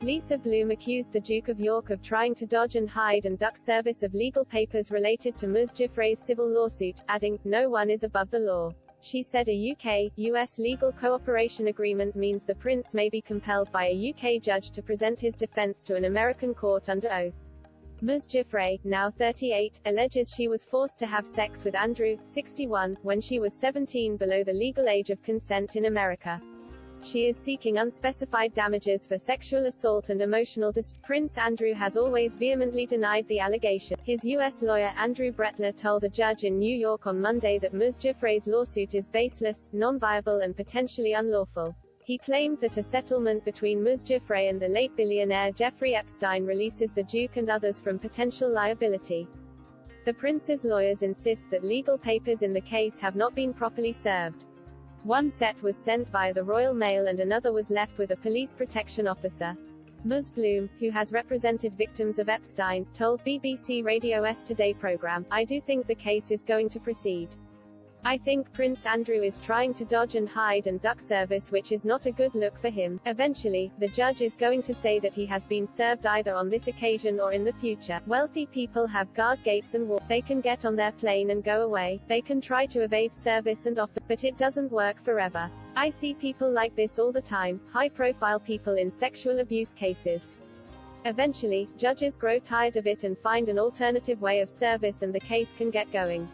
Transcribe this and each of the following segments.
Lisa Bloom accused the Duke of York of trying to dodge and hide and duck service of legal papers related to Ms. Giuffre's civil lawsuit, adding, "No one is above the law." She said a UK-US legal cooperation agreement means the prince may be compelled by a UK judge to present his defence to an American court under oath. Ms. Giuffre, now 38, alleges she was forced to have sex with Andrew, 61, when she was 17, below the legal age of consent in America. She is seeking unspecified damages for sexual assault and emotional distress. Prince Andrew has always vehemently denied the allegation. His U.S. lawyer Andrew Brettler told a judge in New York on Monday that Ms. Giuffre's lawsuit is baseless, non-viable and potentially unlawful. He claimed that a settlement between Ms. Giuffre and the late billionaire Jeffrey Epstein releases the Duke and others from potential liability. The prince's lawyers insist that legal papers in the case have not been properly served. One set was sent via the Royal Mail and another was left with a police protection officer. Ms. Bloom, who has represented victims of Epstein, told BBC Radio's Today programme, "I do think the case is going to proceed. I think Prince Andrew is trying to dodge and hide and duck service, which is not a good look for him. Eventually, the judge is going to say that he has been served either on this occasion or in the future. Wealthy people have guard gates and walls. They can get on their plane and go away. They can try to evade service and offer, but it doesn't work forever. I see people like this all the time, high-profile people in sexual abuse cases. Eventually, judges grow tired of it and find an alternative way of service and the case can get going."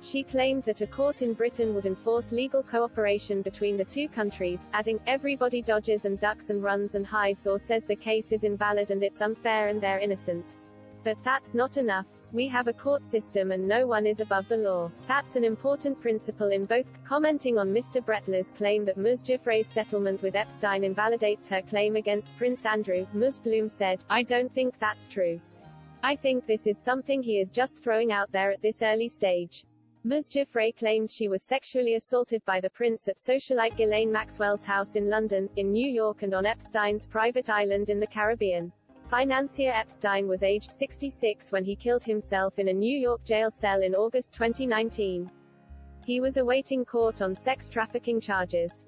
She claimed that a court in Britain would enforce legal cooperation between the two countries, adding, "Everybody dodges and ducks and runs and hides or says the case is invalid and it's unfair and they're innocent. But that's not enough. We have a court system and no one is above the law. That's an important principle in both." Commenting on Mr. Brettler's claim that Ms. Giuffre's settlement with Epstein invalidates her claim against Prince Andrew, Ms. Bloom said, "I don't think that's true. I think this is something he is just throwing out there at this early stage." Ms. Giuffre claims she was sexually assaulted by the prince at socialite Ghislaine Maxwell's house in London, in New York and on Epstein's private island in the Caribbean. Financier Epstein was aged 66 when he killed himself in a New York jail cell in August 2019. He was awaiting court on sex trafficking charges.